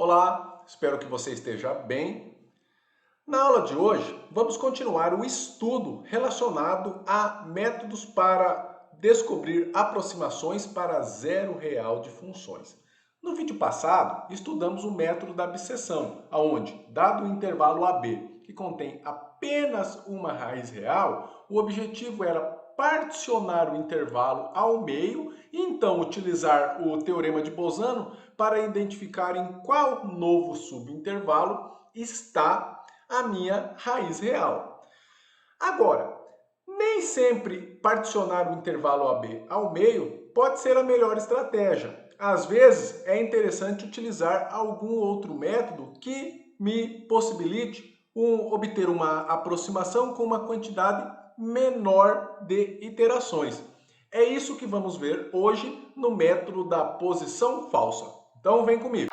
Olá, espero que você esteja bem. Na aula de hoje, vamos continuar o estudo relacionado a métodos para descobrir aproximações para zero real de funções. No vídeo passado, estudamos o método da abscissão, onde, dado o intervalo AB, que contém apenas uma raiz real, o objetivo era particionar o intervalo ao meio e então utilizar o teorema de Bolzano para identificar em qual novo subintervalo está a minha raiz real. Agora, nem sempre particionar o intervalo AB ao meio pode ser a melhor estratégia. Às vezes, é interessante utilizar algum outro método que me possibilite obter uma aproximação com uma quantidade menor de iterações. É isso que vamos ver hoje no método da posição falsa. Então, vem comigo.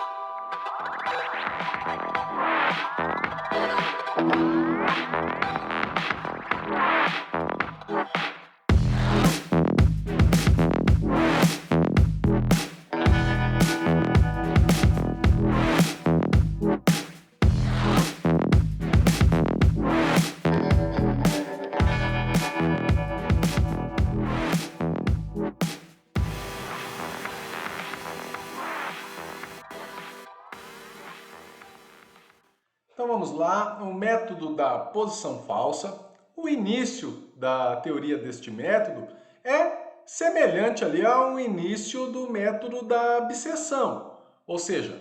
Então vamos lá, o método da posição falsa. O início da teoria deste método é semelhante ali ao início do método da abscissão. Ou seja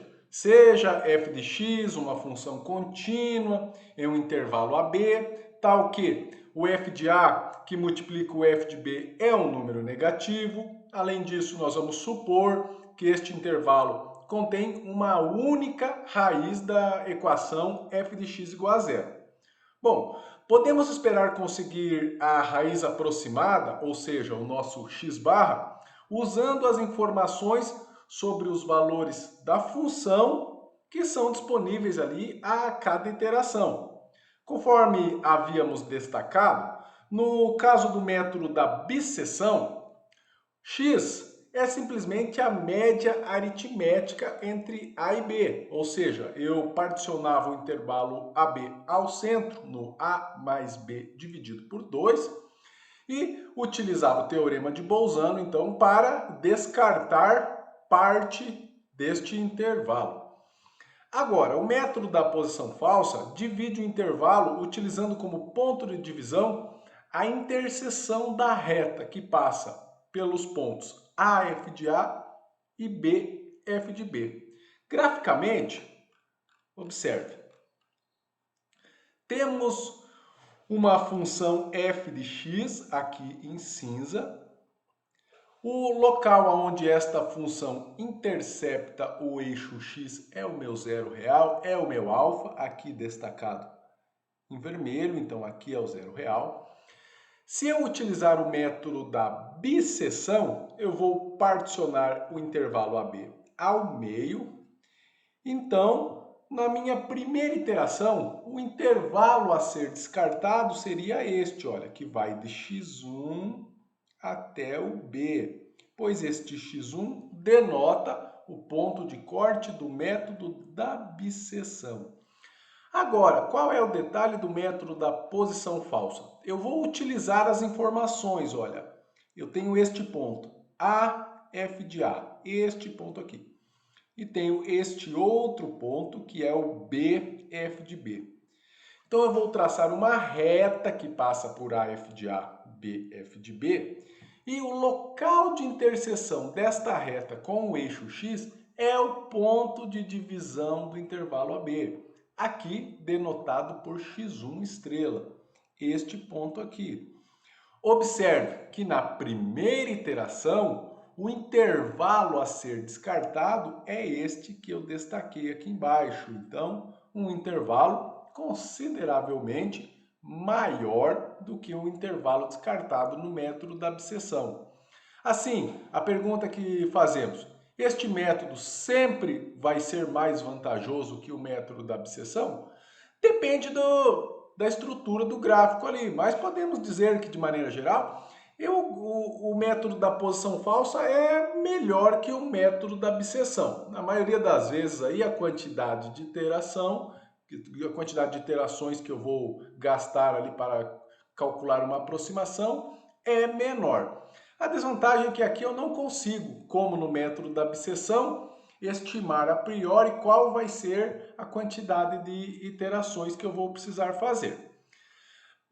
f de x uma função contínua em um intervalo AB, tal que o f de A que multiplica o f de B é um número negativo. Além disso, nós vamos supor que este intervalo contém uma única raiz da equação f de x igual a zero. Bom, podemos esperar conseguir a raiz aproximada, ou seja, o nosso x barra, usando as informações sobre os valores da função que são disponíveis ali a cada iteração. Conforme havíamos destacado, no caso do método da bisseção, x é simplesmente a média aritmética entre A e B, ou seja, eu particionava o intervalo AB ao centro no A mais B dividido por 2 e utilizava o teorema de Bolzano, então, para descartar parte deste intervalo. Agora, o método da posição falsa divide o intervalo utilizando como ponto de divisão a interseção da reta que passa pelos pontos AF de A e BF de B. Graficamente, observe, temos uma função f de x aqui em cinza. O local onde esta função intercepta o eixo x é o meu zero real, é o meu alfa, aqui destacado em vermelho, então aqui é o zero real. Se eu utilizar o método da bisseção, eu vou particionar o intervalo AB ao meio. Então, na minha primeira iteração, o intervalo a ser descartado seria este, olha, que vai de x1 até o B, pois este x1 denota o ponto de corte do método da bisseção. Agora, qual é o detalhe do método da posição falsa? Eu vou utilizar as informações, olha, eu tenho este ponto, A, F de A, este ponto aqui. E tenho este outro ponto, que é o B, F de B. Então, eu vou traçar uma reta que passa por A, F de A, B, F de B, e o local de interseção desta reta com o eixo x é o ponto de divisão do intervalo AB, aqui denotado por x1 estrela, este ponto aqui. Observe que na primeira iteração, o intervalo a ser descartado é este que eu destaquei aqui embaixo. Então, um intervalo consideravelmente maior do que o intervalo descartado no método da abscissão. Assim, a pergunta que fazemos, este método sempre vai ser mais vantajoso que o método da abscissão? Depende da estrutura do gráfico ali, mas podemos dizer que, de maneira geral, O método da posição falsa é melhor que o método da abscissão. Na maioria das vezes aí a quantidade de iteração, a quantidade de iterações que eu vou gastar ali para calcular uma aproximação é menor. A desvantagem é que aqui eu não consigo, como no método da abscissão, estimar a priori qual vai ser a quantidade de iterações que eu vou precisar fazer.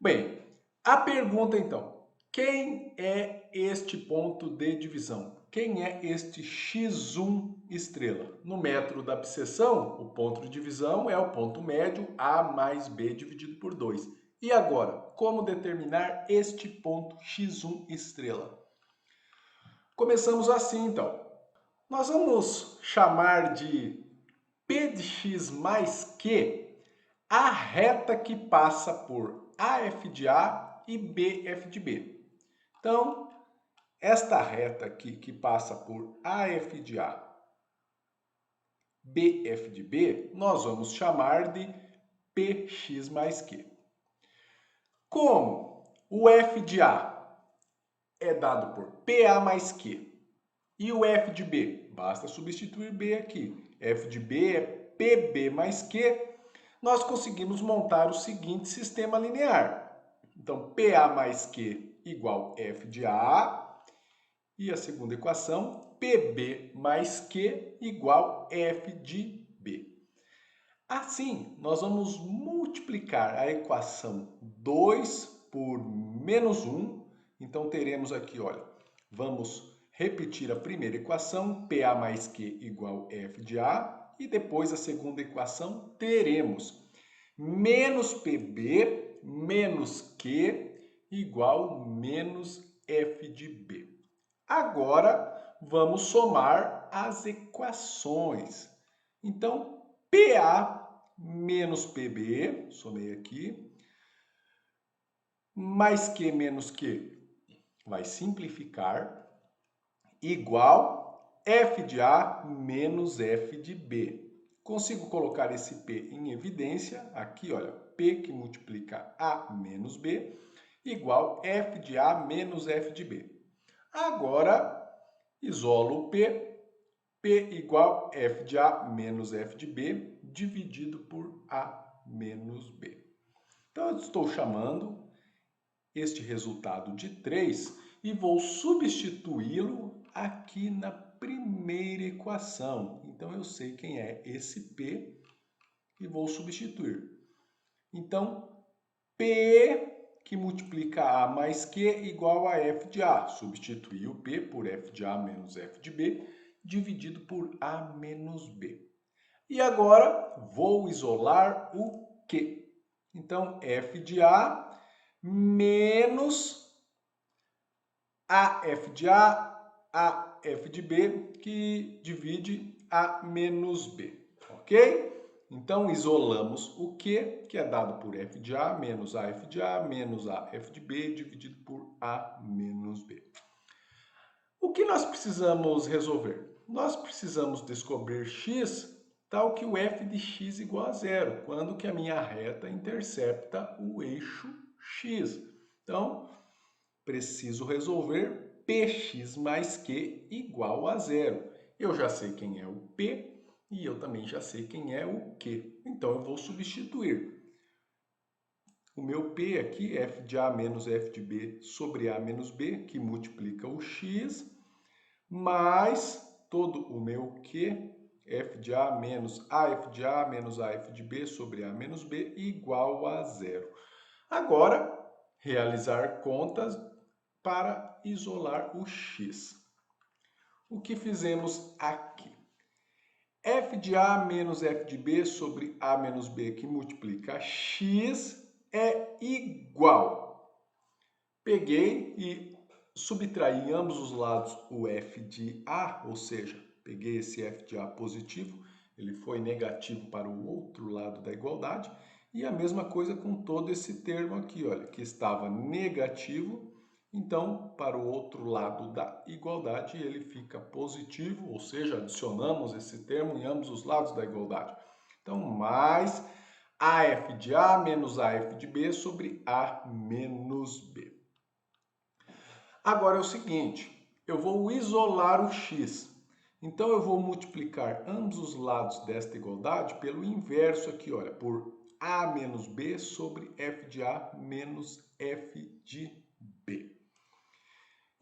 Bem, a pergunta então, quem é este ponto de divisão? Quem é este x1 estrela? No método da abscissão, o ponto de divisão é o ponto médio A mais B dividido por 2. E agora, como determinar este ponto x1 estrela? Começamos assim então. Nós vamos chamar de P de x mais Q a reta que passa por AF de A e BF de B. Então, esta reta aqui que passa por AF de A, BF de B, nós vamos chamar de PX mais Q. Como o F de A é dado por PA mais Q e o F de B, basta substituir B aqui, F de B é PB mais Q, nós conseguimos montar o seguinte sistema linear. Então, PA mais Q igual F de A, e a segunda equação, PB mais Q igual F de B. Assim, nós vamos multiplicar a equação 2 por menos 1. Então, teremos aqui, olha, vamos repetir a primeira equação, PA mais Q igual F de A. E depois a segunda equação, teremos menos PB menos Q igual menos F de B. Agora, vamos somar as equações. Então, PA menos PB, somei aqui, mais Q menos Q, vai simplificar, igual F de A menos F de B. Consigo colocar esse P em evidência, aqui olha, P que multiplica A menos B, igual F de A menos F de B. Agora, isolo o P, P igual F de A menos F de B, dividido por A menos B. Então, eu estou chamando este resultado de 3 e vou substituí-lo aqui na primeira equação. Então, eu sei quem é esse P e vou substituir. Então, P que multiplica A mais Q igual a F de A. Substituir o P por F de A menos F de B, dividido por A menos B. E agora, vou isolar o Q. Então, F de A menos AF de A, AF de B, que divide A menos B, ok? Então, isolamos o Q, que é dado por F de A menos AF de A menos AF de B, dividido por A menos B. O que nós precisamos resolver? Nós precisamos descobrir x tal que o f de x igual a zero, quando que a minha reta intercepta o eixo x. Então, preciso resolver px mais q igual a zero. Eu já sei quem é o p e eu também já sei quem é o q. Então, eu vou substituir. O meu p aqui, f de a menos f de b sobre a menos b, que multiplica o x, mais todo o meu q, f de a menos af de a menos af de b sobre a menos b, igual a zero. Agora, realizar contas para isolar o x. O que fizemos aqui? F de A menos F de B sobre A menos B, que multiplica x, é igual. Peguei e subtraí em ambos os lados o F de A, ou seja, peguei esse F de A positivo, ele foi negativo para o outro lado da igualdade, e a mesma coisa com todo esse termo aqui, olha, que estava negativo. Então, para o outro lado da igualdade, ele fica positivo, ou seja, adicionamos esse termo em ambos os lados da igualdade. Então, mais AF de A menos AF de B sobre A menos B. Agora é o seguinte, eu vou isolar o x. Então eu vou multiplicar ambos os lados desta igualdade pelo inverso aqui, olha, por a menos b sobre f de a menos f de b.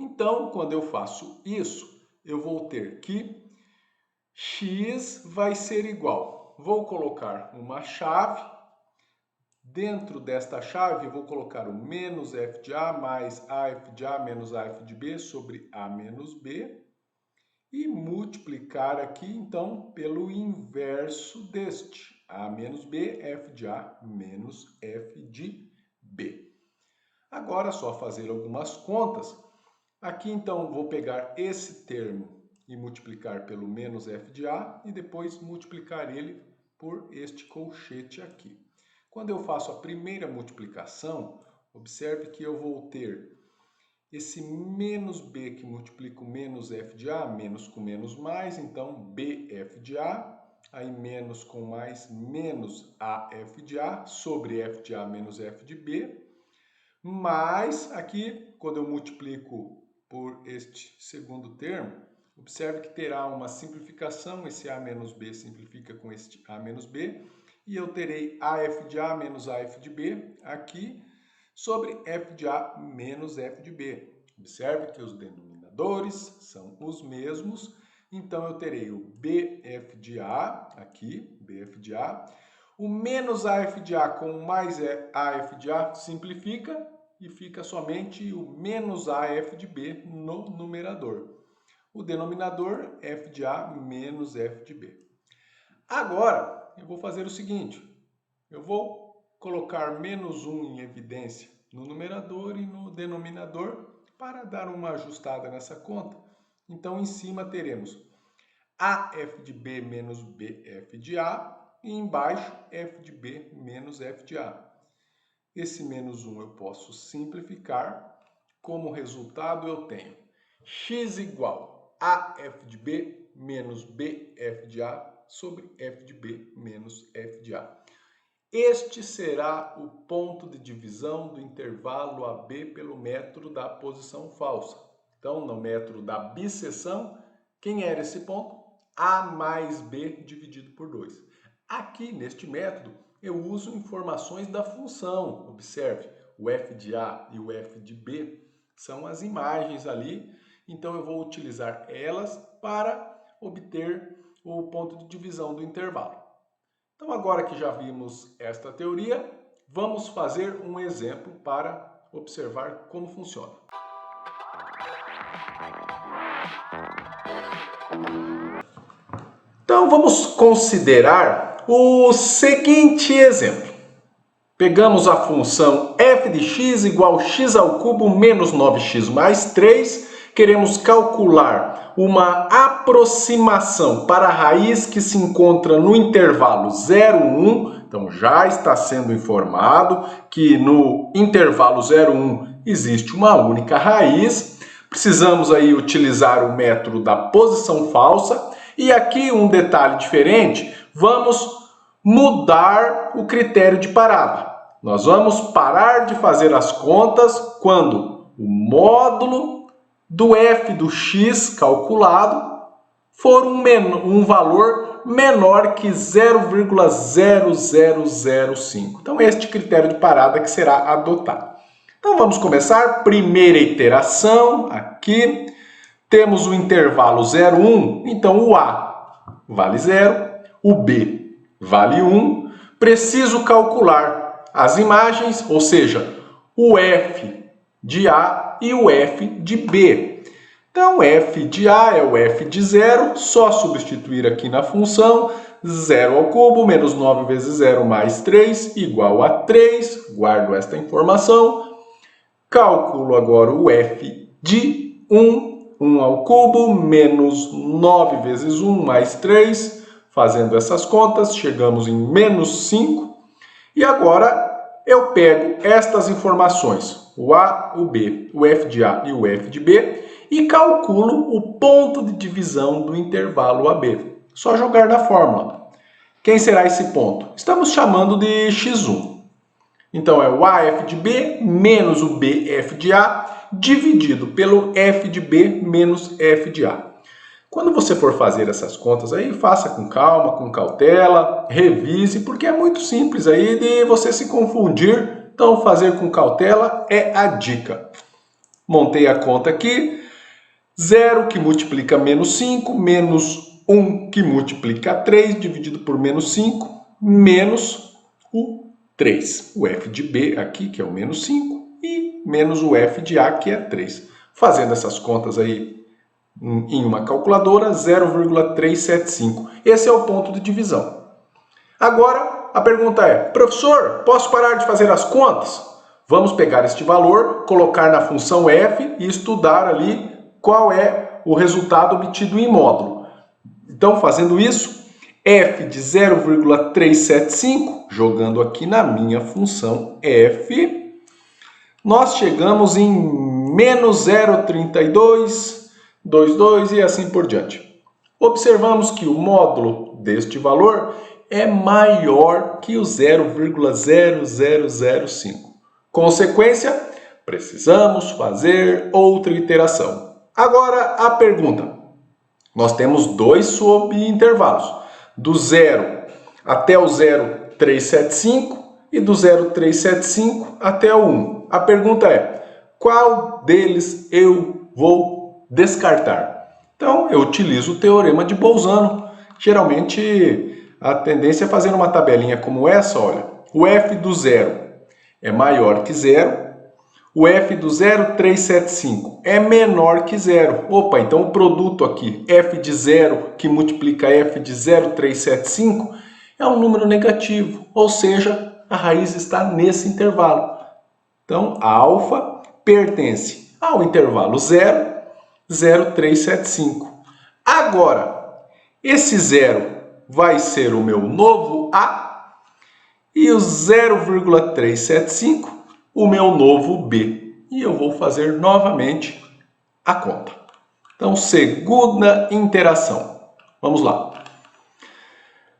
Então, quando eu faço isso, eu vou ter que x vai ser igual. Vou colocar uma chave. Dentro desta chave, eu vou colocar o menos f de a mais af de a menos af de b sobre a menos b. E multiplicar aqui, então, pelo inverso deste. A menos b, f de a menos f de b. Agora é só fazer algumas contas. Aqui, então, vou pegar esse termo e multiplicar pelo menos f de a e depois multiplicar ele por este colchete aqui. Quando eu faço a primeira multiplicação, observe que eu vou ter esse menos b que multiplica o menos f de a, menos com menos mais, então bf de a, aí menos com mais, menos af de a, sobre f de a menos f de b, mais aqui, quando eu multiplico por este segundo termo, observe que terá uma simplificação, esse a menos b simplifica com este a menos b, e eu terei af de a menos af de b aqui, sobre f de a menos f de b. Observe que os denominadores são os mesmos, então eu terei o bf de a, aqui, bf de a, o menos af de a com mais af de a simplifica e fica somente o menos af de b no numerador. O denominador, f de a menos f de b. Agora, eu vou fazer o seguinte, eu vou colocar menos 1 em evidência no numerador e no denominador para dar uma ajustada nessa conta. Então, em cima teremos af de b menos bf de a e embaixo f de b menos f de a. Esse menos 1 eu posso simplificar. Como resultado, eu tenho x igual a f de b menos bf de a sobre f de b menos f de a. Este será o ponto de divisão do intervalo AB pelo método da posição falsa. Então, no método da bisseção, quem era esse ponto? A mais B dividido por 2. Aqui, neste método, eu uso informações da função. Observe, o f de A e o f de B são as imagens ali. Então, eu vou utilizar elas para obter o ponto de divisão do intervalo. Então, agora que já vimos esta teoria, vamos fazer um exemplo para observar como funciona. Então, vamos considerar o seguinte exemplo. Pegamos a função f de x igual x ao cubo menos 9x mais 3. Queremos calcular uma aproximação para a raiz que se encontra no intervalo 0, 1. Então, já está sendo informado que no intervalo 0, 1 existe uma única raiz. Precisamos aí utilizar o método da posição falsa. E aqui um detalhe diferente, vamos mudar o critério de parada. Nós vamos parar de fazer as contas quando o módulo do f do x calculado for um valor menor que 0,0005. Então, este critério de parada que será adotado. Então, vamos começar. Primeira iteração, aqui. Temos o intervalo 0, 1. Então, o A vale 0, o B vale 1. Preciso calcular as imagens, ou seja, o f de A e o f de B. Então, f de A é o f de 0, só substituir aqui na função, 0 ao cubo, menos 9 vezes 0 mais 3, igual a 3. Guardo esta informação. Calculo agora o f de 1, 1 ao cubo, menos 9 vezes 1 mais 3. Fazendo essas contas, chegamos em menos 5. E agora eu pego estas informações, o A, o B, o f de A e o f de B, e calculo o ponto de divisão do intervalo AB. Só jogar na fórmula. Quem será esse ponto? Estamos chamando de x1. Então é o AF de B menos o BF de A dividido pelo F de B menos F de A. Quando você for fazer essas contas aí, faça com calma, com cautela, revise, porque é muito simples aí de você se confundir. Então fazer com cautela é a dica. Montei a conta aqui, 0 que multiplica menos 5, menos 1 que multiplica 3, dividido por menos 5, menos o 3. O F de B aqui, que é o menos 5, e menos o F de A, que é 3. Fazendo essas contas aí em uma calculadora, 0,375. Esse é o ponto de divisão. Agora, a pergunta é, professor, posso parar de fazer as contas? Vamos pegar este valor, colocar na função f e estudar ali qual é o resultado obtido em módulo. Então, fazendo isso, f de 0,375, jogando aqui na minha função f, nós chegamos em menos 0,3222 e assim por diante. Observamos que o módulo deste valor é maior que o 0,0005. Consequência, precisamos fazer outra iteração. Agora a pergunta. Nós temos dois subintervalos, do 0 até o 0,375 e do 0,375 até o 1. A pergunta é, qual deles eu vou descartar? Então, eu utilizo o teorema de Bolzano. Geralmente, a tendência é fazer uma tabelinha como essa, olha. O f do 0 é maior que 0. O f do 0,375 é menor que 0. Opa, então o produto aqui, f de 0 que multiplica f de 0,375, é um número negativo. Ou seja, a raiz está nesse intervalo. Então, a alfa pertence ao intervalo 0, 0,375. Agora, esse 0 vai ser o meu novo A e o 0,375 o meu novo B. E eu vou fazer novamente a conta. Então, segunda interação. Vamos lá.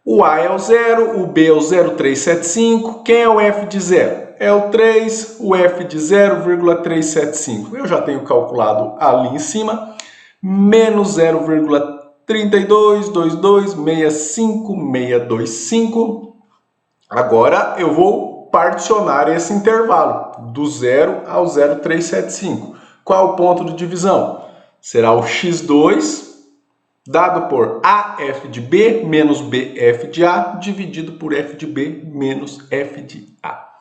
O A é o 0, o B é o 0,375. Quem é o F de 0? É o 3, o F de 0,375. Eu já tenho calculado ali em cima. Menos 0,322265625. Agora eu vou particionar esse intervalo do 0 ao 0,375. Qual é o ponto de divisão? Será o x2 dado por AF de B menos BF de A dividido por F de B menos F de A.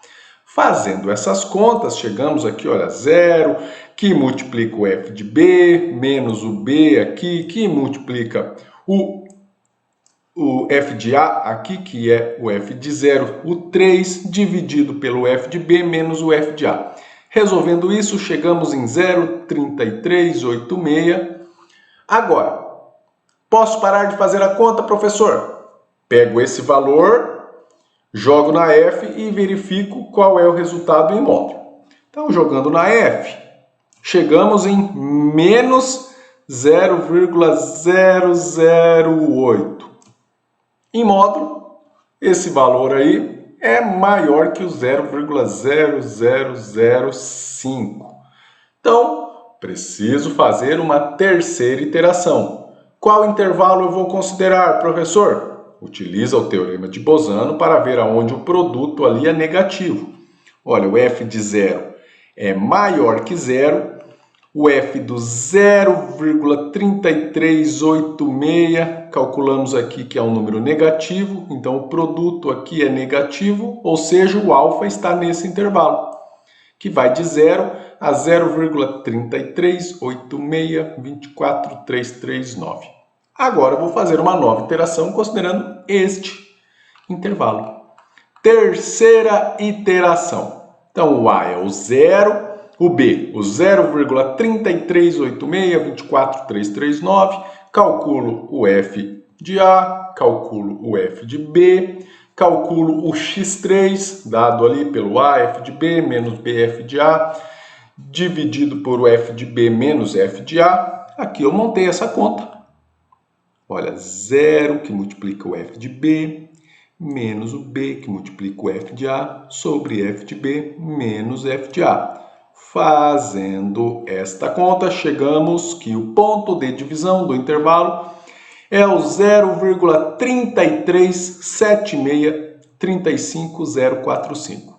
Fazendo essas contas, chegamos aqui, olha, 0, que multiplica o F de B, menos o B aqui, que multiplica o F de A aqui, que é o F de 0, o 3, dividido pelo F de B menos o F de A. Resolvendo isso, chegamos em 0,3386. Agora, posso parar de fazer a conta, professor? Pego esse valor, jogo na F e verifico qual é o resultado em módulo. Então, jogando na F, chegamos em menos 0,008. Em módulo, esse valor aí é maior que o 0,0005. Então, preciso fazer uma terceira iteração. Qual intervalo eu vou considerar, professor? Utiliza o teorema de Bolzano para ver aonde o produto ali é negativo. Olha, o f de 0 é maior que 0, o f do 0,3386, calculamos aqui que é um número negativo, então o produto aqui é negativo, ou seja, o alfa está nesse intervalo, que vai de 0 a 0,386243339. Agora eu vou fazer uma nova iteração considerando este intervalo. Terceira iteração. Então o A é o 0, o B o 0,338624339, calculo o F de A, calculo o F de B, calculo o x3 dado ali pelo A, F de B menos BF de A, dividido por o F de B menos F de A. Aqui eu montei essa conta. Olha, 0 que multiplica o F de B, menos o B, que multiplica o f de A, sobre f de B, menos f de A. Fazendo esta conta, chegamos que o ponto de divisão do intervalo é o 0,337635045.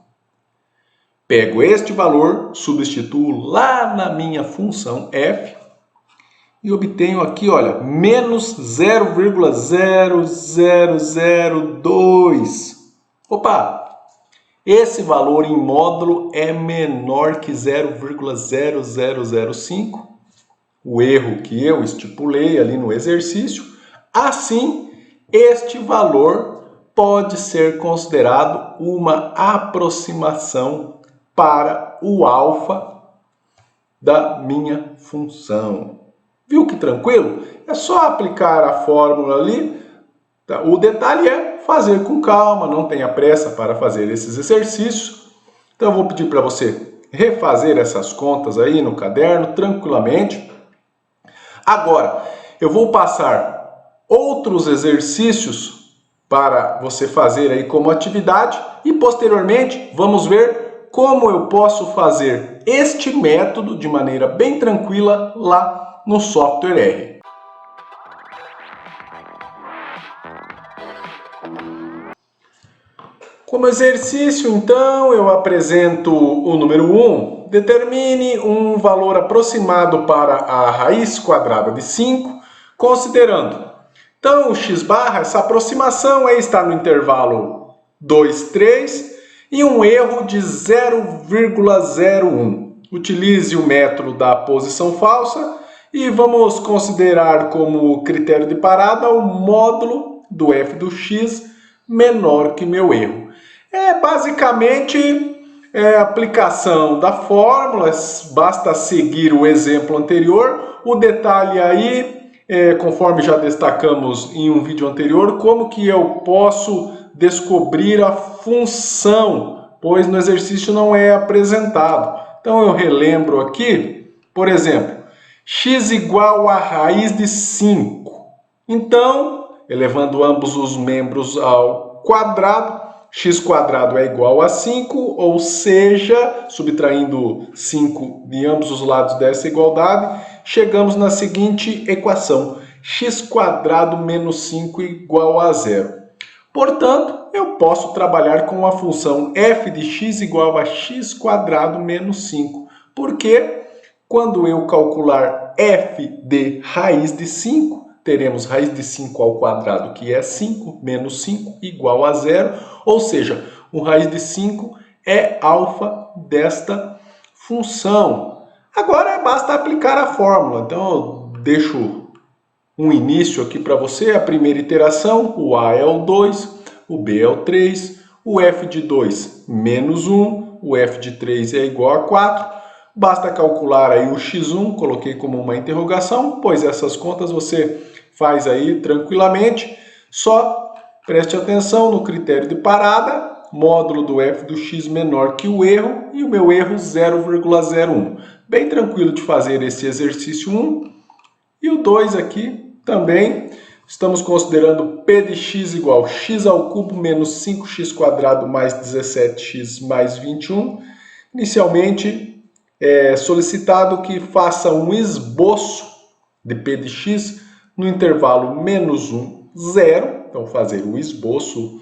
Pego este valor, substituo lá na minha função f e obtenho aqui, olha, menos 0,0002. Opa! Esse valor em módulo é menor que 0,0005, o erro que eu estipulei ali no exercício. Assim, este valor pode ser considerado uma aproximação para o alfa da minha função. Viu que tranquilo? É só aplicar a fórmula ali. O detalhe é fazer com calma, não tenha pressa para fazer esses exercícios. Então eu vou pedir para você refazer essas contas aí no caderno tranquilamente. Agora, eu vou passar outros exercícios para você fazer aí como atividade e posteriormente vamos ver como eu posso fazer este método de maneira bem tranquila lá no software R. Como exercício, então, eu apresento o número 1. Determine um valor aproximado para a raiz quadrada de 5, considerando. Então, o x barra, essa aproximação aí está no intervalo 2, 3 e um erro de 0,01. Utilize o método da posição falsa e vamos considerar como critério de parada o módulo do f do x menor que meu erro. É basicamente a aplicação da fórmula, basta seguir o exemplo anterior. O detalhe aí, conforme já destacamos em um vídeo anterior, como que eu posso descobrir a função, pois no exercício não é apresentado. Então eu relembro aqui, por exemplo, x igual a raiz de 5. Então, elevando ambos os membros ao quadrado, x quadrado é igual a 5, ou seja, subtraindo 5 de ambos os lados dessa igualdade, chegamos na seguinte equação: x quadrado menos 5 igual a 0. Portanto, eu posso trabalhar com a função f de x igual a x quadrado menos 5, porque quando eu calcular f de raiz de 5, teremos raiz de 5 ao quadrado, que é 5, menos 5, igual a 0. Ou seja, o raiz de 5 é alfa desta função. Agora basta aplicar a fórmula. Então eu deixo um início aqui para você. A primeira iteração, o A é o 2, o B é o 3, o f de 2 menos 1, o f de 3 é igual a 4. Basta calcular aí o x1, coloquei como uma interrogação, pois essas contas você faz aí tranquilamente. Só preste atenção no critério de parada, módulo do f do x menor que o erro e o meu erro 0,01. Bem tranquilo de fazer esse exercício 1. E o 2 aqui também, estamos considerando p de x igual a x ao cubo menos 5x quadrado mais 17x mais 21. Inicialmente, é solicitado que faça um esboço de p de x no intervalo menos 1, 0. Então, fazer o esboço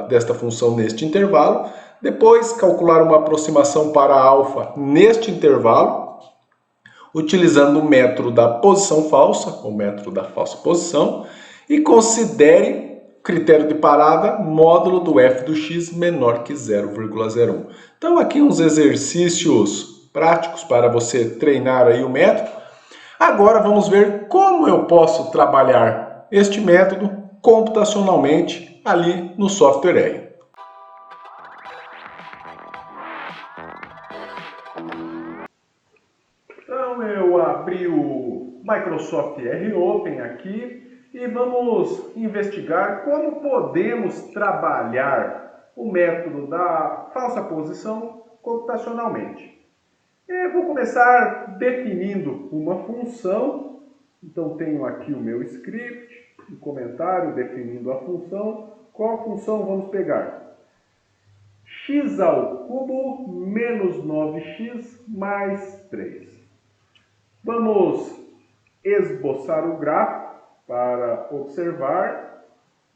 desta função neste intervalo. Depois, calcular uma aproximação para alfa neste intervalo, utilizando o método da posição falsa, o método da falsa posição, e considere critério de parada, módulo do f do x menor que 0,01. Então aqui uns exercícios práticos para você treinar aí o método. Agora vamos ver como eu posso trabalhar este método computacionalmente ali no software R. Então eu abri o Microsoft R Open aqui e vamos investigar como podemos trabalhar o método da falsa posição computacionalmente. Eu vou começar definindo uma função. Então tenho aqui o meu script, o comentário definindo a função, Qual função vamos pegar? X ao cubo menos 9x mais 3. Vamos esboçar o gráfico para observar.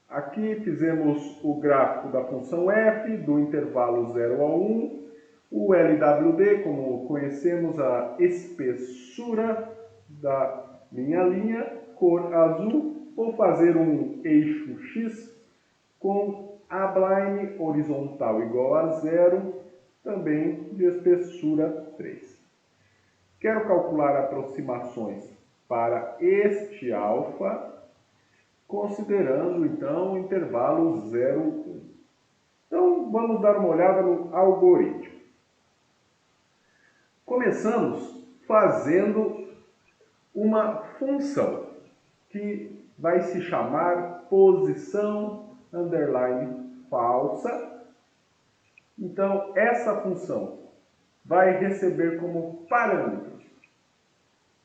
Aqui fizemos o gráfico da função f, do intervalo 0 a 1. O LWD, como conhecemos, a espessura da minha linha, cor azul. Vou fazer um eixo X com A' horizontal igual a 0, também de espessura 3. Quero calcular aproximações para este alfa, considerando então o intervalo 0, 1. Então vamos dar uma olhada no algoritmo. Começamos fazendo uma função que vai se chamar posição underline falsa. Então essa função vai receber como parâmetros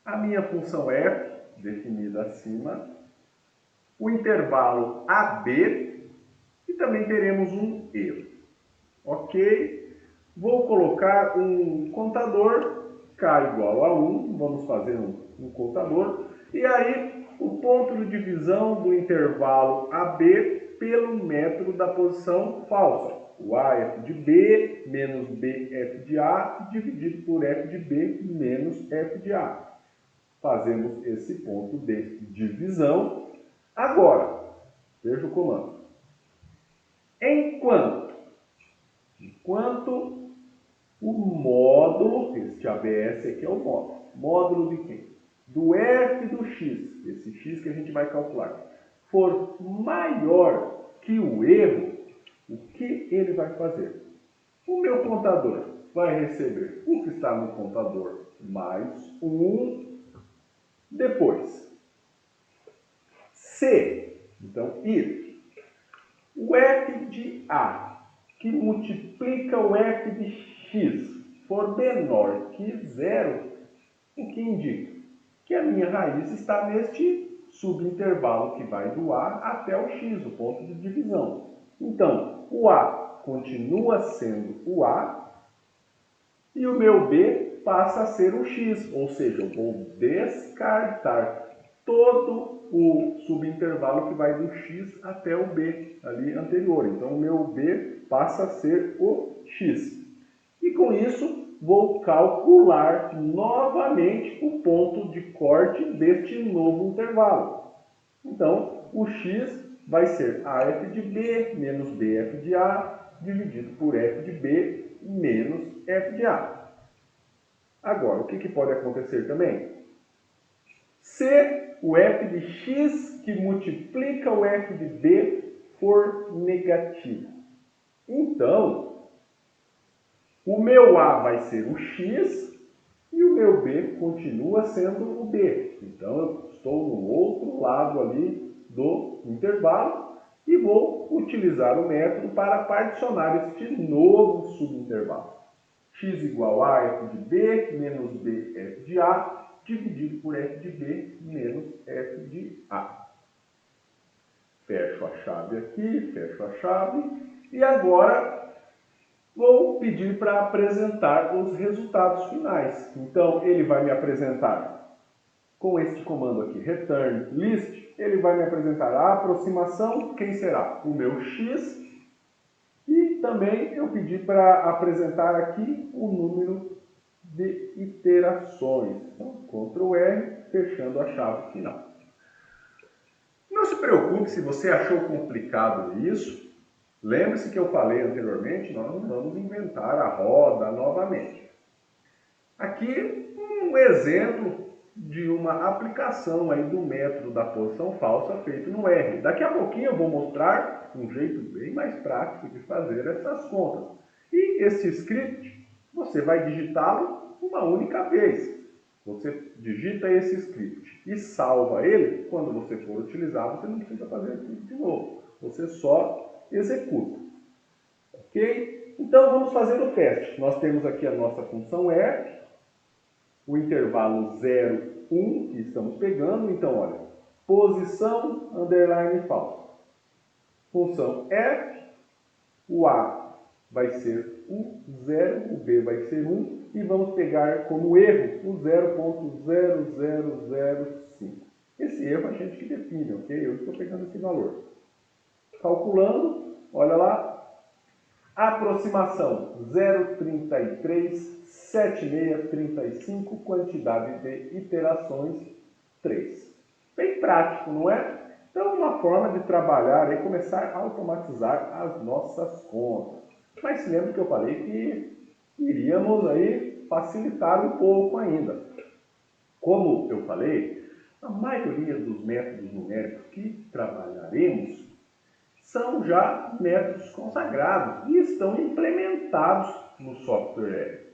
a minha função f, definida acima, o intervalo AB e também teremos um erro. Ok? Vou colocar um contador, k igual a 1, vamos fazer um contador, e aí o ponto de divisão do intervalo AB pelo método da posição falsa. O AF de B menos BF de A dividido por F de B menos F de A. Fazemos esse ponto de divisão. Agora, veja o comando. Enquanto o módulo, este ABS aqui é o módulo. Módulo de quem? Do f do x, esse x que a gente vai calcular, for maior que o erro, o que ele vai fazer? O meu contador vai receber o que está no contador mais 1. Depois, se, então, if, o f de A, que multiplica o f de x, for menor que 0, o que indica? Que a minha raiz está neste subintervalo que vai do A até o x, o ponto de divisão. Então, o A continua sendo o A e o meu B passa a ser o x, ou seja, eu vou descartar todo o subintervalo que vai do x até o B, ali anterior. Então, o meu B passa a ser o x. E com isso, vou calcular novamente o ponto de corte deste novo intervalo. Então, o x vai ser AF de B menos BF de A dividido por F de B menos F de A. Agora, o que pode acontecer também? Se o f de x que multiplica o f de b for negativo, então o meu a vai ser o x e o meu b continua sendo o b. Então eu estou no outro lado ali do intervalo e vou utilizar o método para particionar este novo subintervalo. X igual a f de b menos b f de a dividido por f de b menos f de a. Fecho a chave aqui, fecho a chave. E agora vou pedir para apresentar os resultados finais. Então, ele vai me apresentar, com este comando aqui, return list, ele vai me apresentar a aproximação, quem será? O meu x. E também eu pedi para apresentar aqui o número de iterações. Então, Ctrl R, fechando a chave final. Não se preocupe se você achou complicado isso. Lembre-se que eu falei anteriormente, nós não vamos inventar a roda novamente. Aqui um exemplo de uma aplicação aí do método da posição falsa feito no R. Daqui a pouquinho eu vou mostrar um jeito bem mais prático de fazer essas contas. E esse script, você vai digitá-lo uma única vez. Você digita esse script e salva ele. Quando você for utilizar, você não precisa fazer tudo de novo. Você só executa. Ok? Então vamos fazer o teste. Nós temos aqui a nossa função R, o intervalo 0, 1 que estamos pegando. Então, olha, posição underline falsa. função f, o a vai ser o 0, o b vai ser 1, e vamos pegar como erro o 0,0005. Esse erro a gente que define, ok? Eu estou pegando esse valor. Calculando, olha lá, aproximação 0,337635, quantidade de iterações 3. Bem prático, não é? Então, uma forma de trabalhar é começar a automatizar as nossas contas. Mas se lembra que eu falei que iríamos aí facilitar um pouco ainda. Como eu falei, a maioria dos métodos numéricos que trabalharemos são já métodos consagrados e estão implementados no software.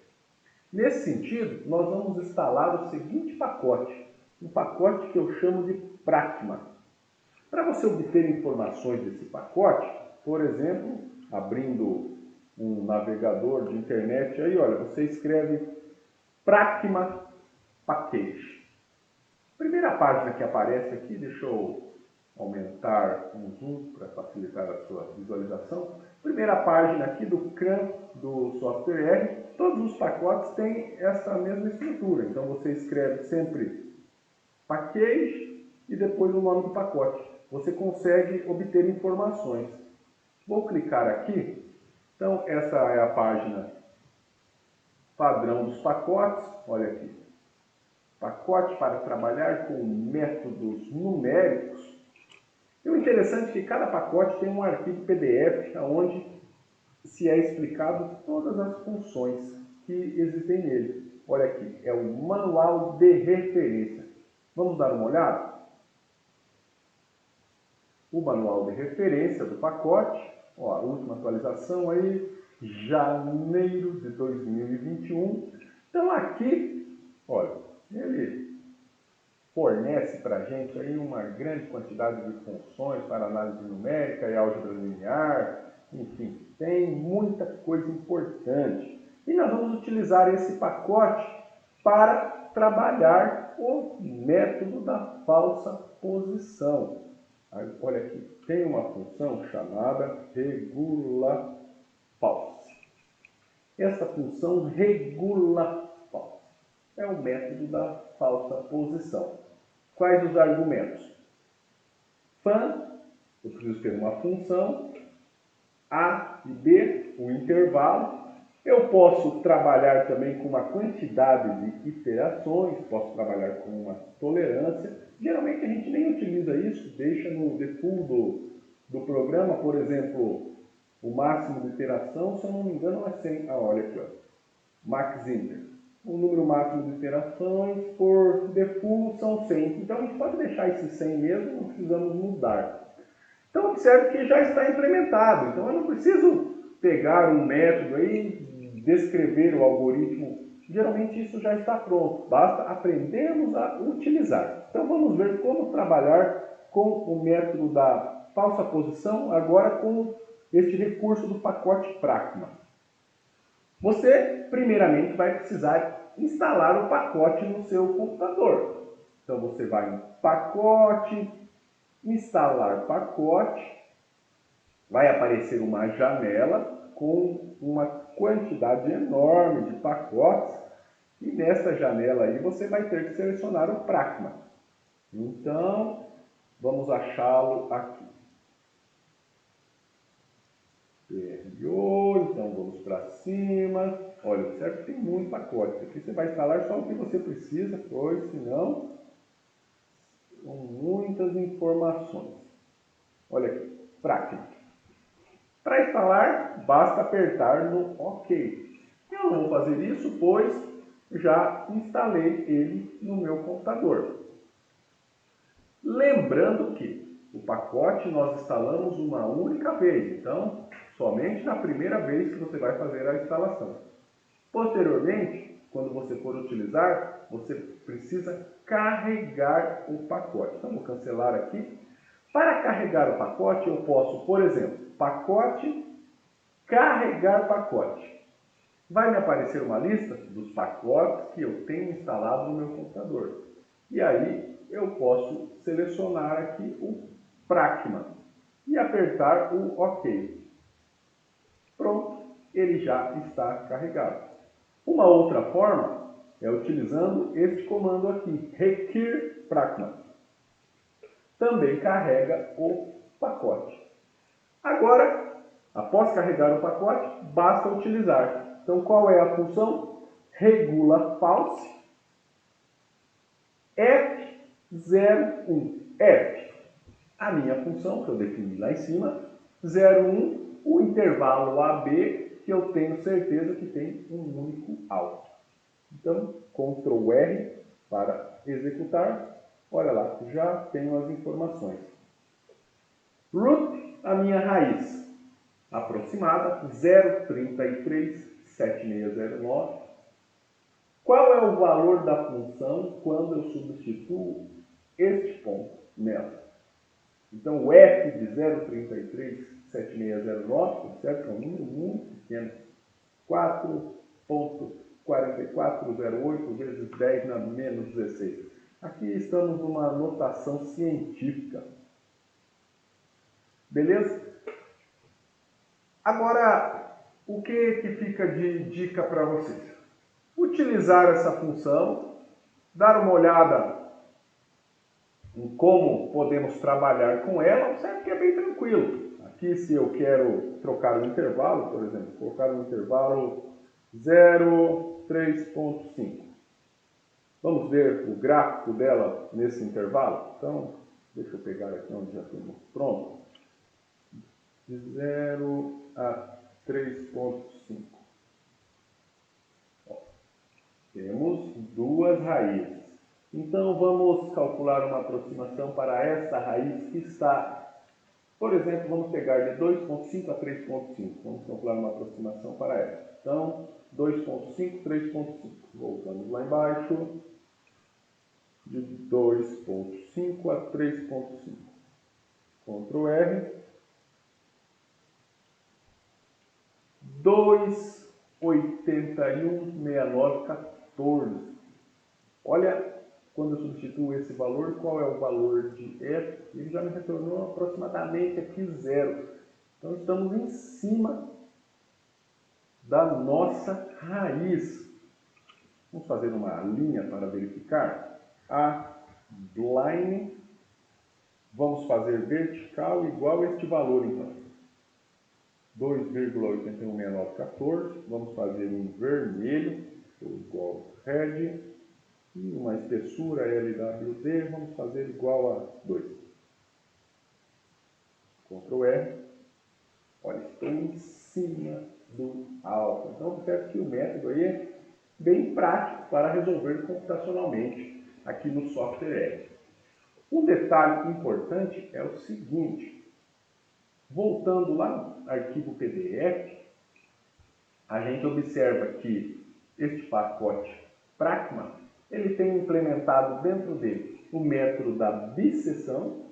Nesse sentido, nós vamos instalar o seguinte pacote, um pacote que eu chamo de Pragma. Para você obter informações desse pacote, por exemplo, abrindo um navegador de internet, aí olha, você escreve Pragma Package. Primeira página que aparece aqui, deixa eu aumentar um zoom para facilitar a sua visualização. Primeira página aqui do CRAN do software R, todos os pacotes têm essa mesma estrutura. Então você escreve sempre package e depois o nome do pacote. Você consegue obter informações. Vou clicar aqui. Então essa é a página padrão dos pacotes. Olha aqui. Pacote para trabalhar com métodos numéricos. E o interessante é que cada pacote tem um arquivo PDF onde se é explicado todas as funções que existem nele. Olha aqui, é o manual de referência. Vamos dar uma olhada? O manual de referência do pacote, ó, a última atualização aí, janeiro de 2021. Então aqui, olha, ele fornece para a gente aí uma grande quantidade de funções para análise numérica e álgebra linear, enfim, tem muita coisa importante. E nós vamos utilizar esse pacote para trabalhar o método da falsa posição. Olha aqui, tem uma função chamada regula false. Essa função regula false é o método da falsa posição. Quais os argumentos? Fã, eu preciso ter uma função, A e B, o intervalo. Eu posso trabalhar também com uma quantidade de iterações, posso trabalhar com uma tolerância. Geralmente a gente nem utiliza isso, deixa no default do programa, por exemplo, o máximo de iteração, se eu não me engano, é 100. Ah, olha aqui, ó. Max Inter. O número máximo de iterações por default são 100. Então a gente pode deixar esses 100 mesmo, não precisamos mudar. Então observe que já está implementado. Então eu não preciso pegar um método aí, descrever o algoritmo. Geralmente isso já está pronto. Basta aprendermos a utilizar. Então vamos ver como trabalhar com o método da falsa posição agora com este recurso do pacote Pragma. Você, primeiramente, vai precisar instalar o pacote no seu computador. Então, você vai em pacote, instalar pacote, vai aparecer uma janela com uma quantidade enorme de pacotes e nessa janela aí você vai ter que selecionar o Pragma. Então, vamos achá-lo aqui. PRO, então vamos para cima. Olha, observe que tem muito pacote. Aqui você vai instalar só o que você precisa, pois senão são muitas informações. Olha aqui, Pragma. Para instalar, basta apertar no OK. Eu não vou fazer isso, pois já instalei ele no meu computador. Lembrando que o pacote nós instalamos uma única vez, então somente na primeira vez que você vai fazer a instalação. Posteriormente, quando você for utilizar, você precisa carregar o pacote. Então, vou cancelar aqui. Para carregar o pacote, eu posso, por exemplo, pacote, carregar pacote. Vai me aparecer uma lista dos pacotes que eu tenho instalado no meu computador. E aí, eu posso selecionar aqui o Pragma. e apertar o OK. Pronto, ele já está carregado. Uma outra forma é utilizando este comando aqui, require pragma. Também carrega o pacote. Agora, após carregar o pacote, basta utilizar. Então, qual é a função? Regula false F01. F, a minha função, que eu defini lá em cima, 01, o intervalo AB, que eu tenho certeza que tem um único alvo. Então, Ctrl R para executar. Olha lá, já tenho as informações. Root, a minha raiz aproximada, 0,337609. Qual é o valor da função quando eu substituo este ponto nela? Então, o f de 0,337609, observe que é um número muito pequeno, 4,4408 vezes 10 na menos 16. Aqui estamos numa notação científica. Beleza? Agora, o que fica de dica para vocês? Utilizar essa função, dar uma olhada em como podemos trabalhar com ela, observe que é bem tranquilo. Aqui, se eu quero trocar o intervalo, por exemplo, colocar um intervalo 0,3.5. Vamos ver o gráfico dela nesse intervalo? Então, deixa eu pegar aqui onde já temos pronto. De 0 a 3.5. Temos duas raízes. Então, vamos calcular uma aproximação para essa raiz que está, por exemplo, vamos pegar de 2.5 a 3.5. Vamos calcular uma aproximação para essa. Então, 2.5, 3.5. Voltamos lá embaixo. De 2.5 a 3.5. Ctrl R. 2,816914. Olha, quando eu substituo esse valor, qual é o valor de F? Ele já me retornou aproximadamente aqui 0. Então, estamos em cima da nossa raiz. Vamos fazer uma linha para verificar. A line, vamos fazer vertical igual a este valor, então. 2,816914. Vamos fazer um vermelho, igual red. E uma espessura LWD, vamos fazer igual a 2. Ctrl R. Olha, estou em cima do alfa. Então, observe que o método aí é bem prático para resolver computacionalmente aqui no software R. Um detalhe importante é o seguinte. Voltando lá no arquivo PDF, a gente observa que este pacote Pragma, ele tem implementado dentro dele o método da bisseção,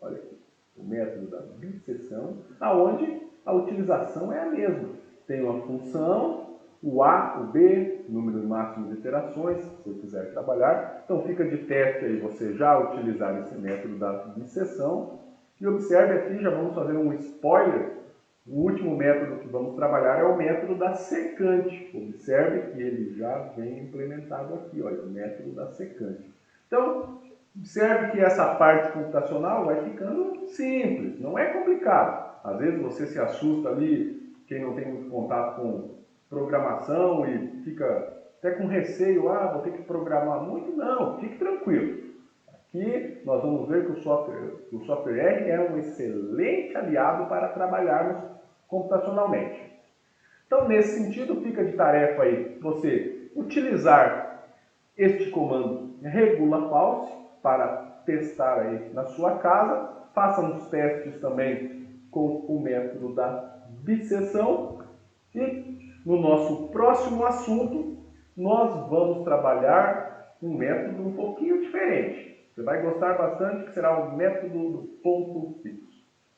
olha aqui, o método da bisseção, aonde a utilização é a mesma. Tem uma função, o A, o B, número máximo de iterações, se eu quiser trabalhar. Então fica de teste aí você já utilizar esse método da bisseção. E observe aqui, já vamos fazer um spoiler. O último método que vamos trabalhar é o método da secante. Observe que ele já vem implementado aqui, olha, o método da secante. Então, observe que essa parte computacional vai ficando simples, não é complicado. Às vezes você se assusta ali, quem não tem muito contato com programação e fica até com receio, vou ter que programar muito. Não, fique tranquilo. Aqui nós vamos ver que o software R é um excelente aliado para trabalharmos computacionalmente. Então, nesse sentido, fica de tarefa aí você utilizar este comando regula false para testar aí na sua casa. Faça uns testes também com o método da bisseção. E no nosso próximo assunto, nós vamos trabalhar um método um pouquinho diferente. Você vai gostar bastante, que será o método do ponto fixo.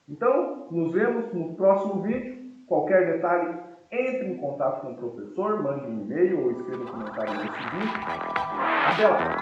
Então, nos vemos no próximo vídeo. Qualquer detalhe, entre em contato com o professor, mande um e-mail ou escreva um comentário nesse vídeo. Até lá!